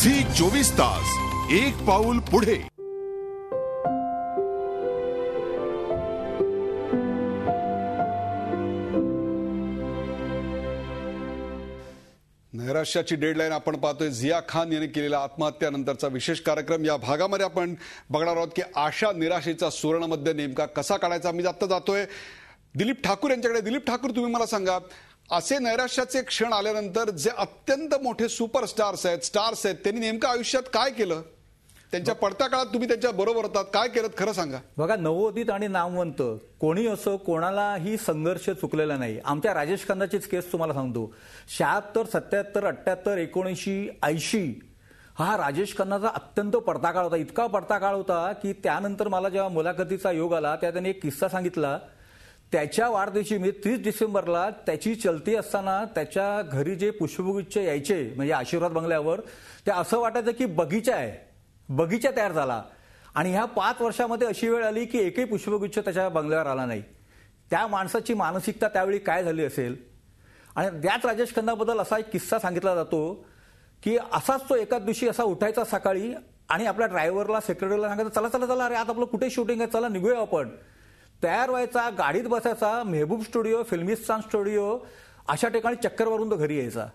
Zee 24 तास एक पाऊल पुढे। नैराश्याची डेडलाईन आपण पाहतोय। झिया खान यांनी केलेला आत्महत्यानंतरचा विशेष कार्यक्रम। या भागामध्ये आपण बघणार आहोत की आशा निराशेचा सुवर्णमध्य नेमका कसा काढायचा। मी आता जातोय दिलीप ठाकूर यांच्याकडे। दिलीप ठाकूर, तुम्ही मला सांगा, असे नैराश्याचे क्षण आल्यानंतर जे अत्यंत मोठे सुपरस्टार्स आहेत, स्टार्स आहेत, त्यांनी नेमकं आयुष्यात काय केलं? त्यांच्या पडत्या काळात तुम्ही त्यांच्या बरोबर होतात, काय केलं खरं सांगा। बघा, नवोदित आणि नामवंत कोणी असो, कोणालाही संघर्ष चुकलेला नाही। आमच्या राजेश खन्नाचीच केस तुम्हाला सांगतो। 76, 77, 78, 79, 80 हा राजेश खन्नाचा अत्यंत पडता काळ होता। इतका पडता काळ होता की त्यानंतर मला जेव्हा मुलाखतीचा योग आला त्या त्याने एक किस्सा सांगितला। त्याच्या वाढदिवशी म्हणजे 30 डिसेंबरला त्याची चलती असताना त्याच्या घरी जे पुष्पगुच्छ यायचे म्हणजे आशीर्वाद बंगल्यावर, ते असं वाटायचं की बगीचा आहे, बगीचा तयार झाला। आणि ह्या 5 वर्षामध्ये अशी वेळ आली की एकही पुष्पगुच्छ त्याच्या बंगल्यावर आला नाही। त्या माणसाची मानसिकता त्यावेळी काय झाली असेल। आणि त्याच राजेश खन्नाबद्दल असा एक किस्सा सांगितला जातो की असाच तो एका दिवशी असा उठायचा सकाळी आणि आपल्या ड्रायव्हरला, सेक्रेटरीला सांगायचा, चला चला चला, अरे आता आपलं कुठे शूटिंग आहे, चला निघूया आपण। तयार व्हायचा, गाडीत बसायचा, मेहबूब स्टुडिओ, फिल्मिस्तान स्टुडिओ अशा ठिकाणी चक्कर मारून तो घरी यायचा।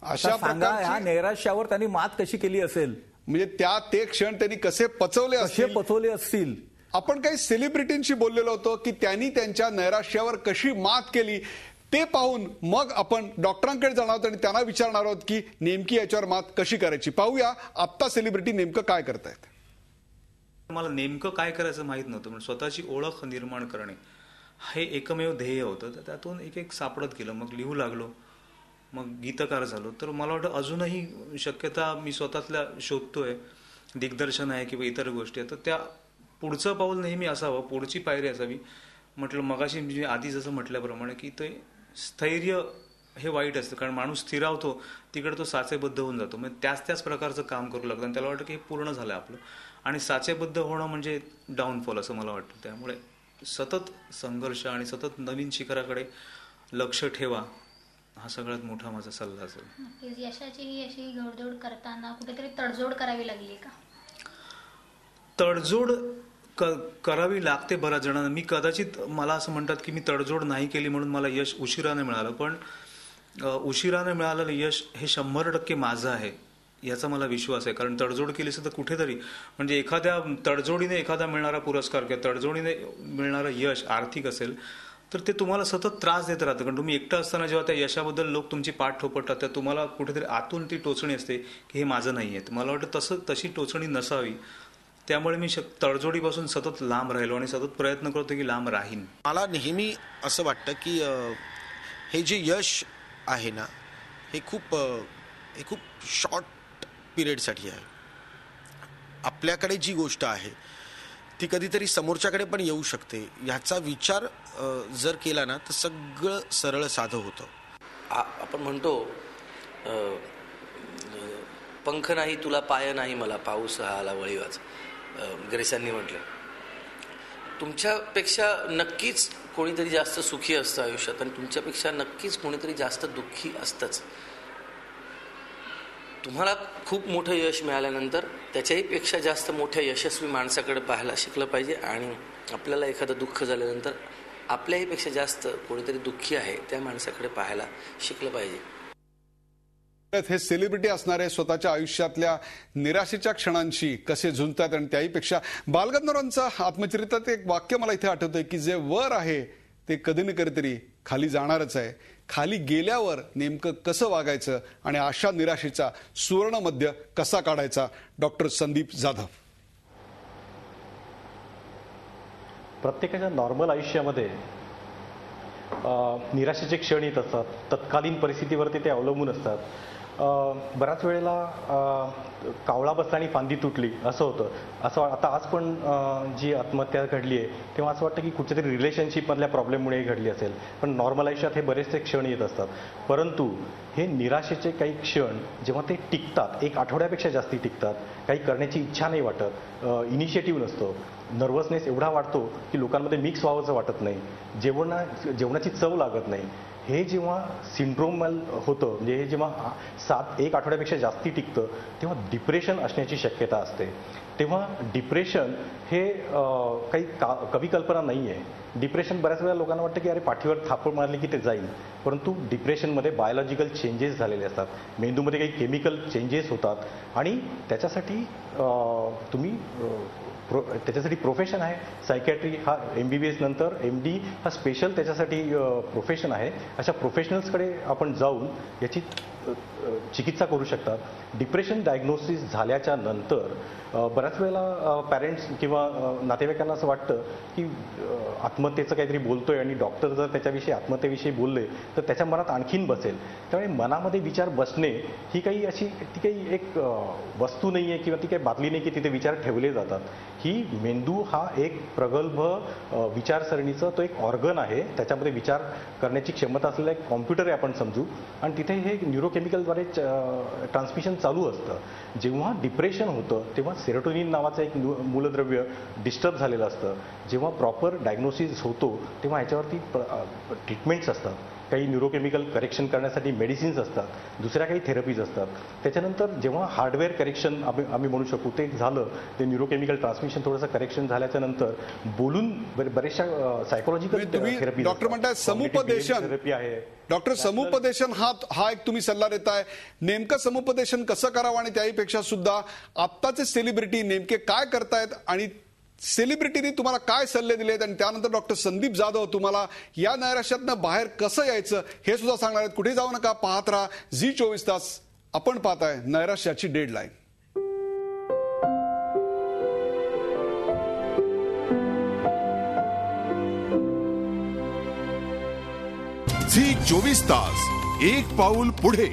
अशा सांगा ह्या नैराश्यावर त्यांनी मात कशी केली असेल, म्हणजे ते क्षण त्यांनी कसे पचवले असतील। आपण काही सेलिब्रिटींशी बोललेलो होतो की त्यांनी त्यांच्या नैराश्यावर कशी मात केली ते पाहून मग आपण डॉक्टरांकडे जाणार आहोत आणि त्यांना विचारणार आहोत की नेमकी याच्यावर मात कशी करायची। पाहूया आत्ता सेलिब्रिटी नेमकं काय करतायत। मला नेमकं काय करायचं माहित नव्हतं, पण स्वतःची ओळख निर्माण करणे हे एकमेव ध्येय होतं। तर त्यातून एक एक सापडत गेलं, मग लिहू लागलो, मग गीतकार झालो। तर मला वाटतं अजूनही शक्यता मी स्वतःतल्या शोधतोय, दिग्दर्शन आहे किंवा इतर गोष्टी आहेत। तर त्या पुढचं पाऊल नेहमी असावं, पुढची पायरी असावी। म्हटलं मगाशी मी आधी जसं म्हटल्याप्रमाणे की ते स्थैर्य हे वाईट असतं, कारण माणूस स्थिरावतो तिकडे तो साचेबद्ध होऊन जातो, म्हणजे त्याच प्रकारचं काम करू लागतं आणि त्याला वाटतं की हे पूर्ण झालं आपलं। आणि साचेबद्ध होणं म्हणजे डाऊनफॉल असं मला वाटतं। त्यामुळे सतत संघर्ष आणि सतत नवीन शिखराकडे लक्ष ठेवा, हा सगळ्यात मोठा माझा सल्ला असेल। यशाची अशी घोडदौड करताना कुठेतरी तडजोड करावी लागली का? तडजोड करावी लागते बऱ्याच जणांना। मी कदाचित, मला असं म्हणतात की मी तडजोड नाही केली म्हणून मला यश उशिराने मिळालं, पण उशिराने मिळालेलं यश हे 100% माझं आहे याचा मला विश्वास आहे। कारण तडजोड केली असेल तर कुठेतरी, म्हणजे एखाद्या तडजोडीने एखादा मिळणारा पुरस्कार किंवा तडजोडीने मिळणारं यश आर्थिक असेल तर ते तुम्हाला सतत त्रास देत राहतं। कारण तुम्ही एकटं असताना जेव्हा त्या यशाबद्दल लोक तुमची पाठ थोपटतात तर तुम्हाला कुठेतरी आतून ती टोचणी असते की हे माझं नाही आहे। मला वाटतं तशी टोचणी नसावी, त्यामुळे मी तडजोडीपासून सतत लांब राहिलो आणि सतत प्रयत्न करतो की लांब राहीन। मला नेहमी असं वाटतं की हे जे यश आहे ना, हे खूप शॉर्ट पिरियडसाठी आहे। आपल्याकडे जी गोष्ट आहे ती कधीतरी समोरच्याकडे पण येऊ शकते, ह्याचा विचार जर केला ना तर सगळं सरळ साधं होतं। आपण म्हणतो पंख नाही तुला, पाय नाही मला, पाऊस हा आला वळीवाच, ग्रेसांनी म्हटलं। तुमच्यापेक्षा नक्कीच कोणीतरी जास्त सुखी असतं आयुष्यात आणि तुमच्यापेक्षा नक्कीच कोणीतरी जास्त दुःखी असतंच। तुम्हाला खूप मोठं यश मिळाल्यानंतर त्याच्याही पेक्षा जास्त मोठ्या यशस्वी माणसाकडे पाहायला शिकलं पाहिजे आणि आपल्याला एखादं दुःख झाल्यानंतर आपल्याही पेक्षा जास्त कोणीतरी दुःखी आहे त्या माणसाकडे पाहायला शिकलं पाहिजे। हे सेलिब्रिटी असणारे स्वतःच्या आयुष्यातल्या निराशेच्या क्षणांशी कसे झुंजतात आणि त्याहीपेक्षा बालगंधर्वांचा आत्मचरित्रात एक वाक्य मला इथे आठवतंय की जे वर आहे ते कधी ना कधीतरी खाली जाणारच आहे। खाली गेल्यावर नेमकं कसं वागायचं आणि आशा निराशेचा सुवर्ण मध्य कसा काढायचा। डॉक्टर संदीप जाधव। प्रत्येकाच्या नॉर्मल आयुष्यामध्ये निराशेचे क्षण येत असतात, तत्कालीन परिस्थितीवरती ते अवलंबून असतात। बऱ्याच वेळेला कावळा बसला आणि फांदी तुटली असं होतं। असं आता आज पण जी आत्महत्या घडली आहे तेव्हा असं वाटतं की कुठच्यातरी रिलेशनशिपमधल्या प्रॉब्लेममुळे घडली असेल, पण नॉर्मल आयुष्यात हे बरेचसे क्षण येत असतात। परंतु हे निराशेचे काही क्षण जेव्हा ते टिकतात, एक आठवड्यापेक्षा जास्ती टिकतात, काही करण्याची इच्छा नाही वाटत, इनिशिएटिव्ह नसतो, नर्वसनेस एवढा वाढतो की लोकांमध्ये मिक्स व्हावंसं वाटत नाही, जेवणाची चव लागत नाही, हे जेव्हा सिंड्रोमल होतं, म्हणजे हे जेव्हा 1 आठवड्यापेक्षा जास्ती टिकतं, तेव्हा डिप्रेशन असण्याची शक्यता असते. तेव्हा डिप्रेशन हे काही कवी कल्पना नाही आहे. डिप्रेशन बऱ्याच वेळा लोकांना वाटतं की अरे पाठीवर थापड मारली की ते जाईल, परंतु डिप्रेशनमध्ये बायोलॉजिकल चेंजेस झालेले असतात, मेंदूमध्ये काही केमिकल चेंजेस होतात आणि त्याच्यासाठी त्याच्यासाठी प्रोफेशन आहे. सायकॅट्री हा MBBS नंतर MD हा स्पेशल त्याच्यासाठी प्रोफेशन आहे. अशा प्रोफेशनल्सकडे आपण जाऊन याची चिकित्सा करू शकतात. डिप्रेशन डायग्नोसिस झाल्याच्या नंतर बऱ्याच वेळेला पॅरेंट्स किंवा नातेवाईकांना असं वाटतं की आत्महत्येचं काहीतरी बोलतोय आणि डॉक्टर जर त्याच्याविषयी आत्महत्येविषयी बोलले तर त्याच्या मनात आणखीन बसेल. त्यामुळे मनामध्ये विचार बसणे ही काही ती काही एक वस्तू नाही आहे किंवा ती काही बातली नाही की तिथे विचार ठेवले जातात. ही मेंदू हा एक प्रगल्भ विचारसरणीचं तो एक ऑर्गन आहे. त्याच्यामध्ये विचार करण्याची क्षमता असलेला एक कॉम्प्युटर आहे आपण समजू, आणि तिथे हे न्यूरोकेमिकलद्वारे ट्रान्समिशन चालू असतं. जेव्हा डिप्रेशन होतं तेव्हा सेरोटोनिन नावाचं एक मूलद्रव्य डिस्टर्ब झालेलं असतं. जेव्हा प्रॉपर डायग्नोसिस होतो तेव्हा ह्याच्यावरती ट्रीटमेंट्स असतात. काही न्यूरोकेमिकल करेक्शन करण्यासाठी मेडिसिन्स असतात, दुसऱ्या काही थेरपीज असतात. त्याच्यानंतर जेव्हा हार्डवेअर करेक्शन आम्ही म्हणू शकू ते झालं, ते न्यूरोकेमिकल ट्रान्समिशन थोडंसं करेक्शन झाल्याच्या नंतर बोलून बरेचशा सायकोलॉजिकल थेरपी, डॉक्टर म्हणतात समुपदेशन थेरपी आहे. डॉक्टर समुपदेशन हा एक तुम्ही सल्ला देताय. नेमकं समुपदेशन कसं करावं आणि त्याहीपेक्षा सुद्धा आत्ताचे सेलिब्रिटी नेमके काय करतायत आणि सेलिब्रिटीनी तुम्हाला काय सल्ले दिलेत, आणि त्यानंतर डॉक्टर संदीप जाधव तुम्हाला या नैराश्यातनं बाहेर कसं यायचं हे सुद्धा सांगणार आहेत. कुठे जाऊ नका, पाहत राहा झी24 तास. आपण पाहताय नैराश्याची डेडलाईन. झी 24 तास, एक पाऊल पुढे.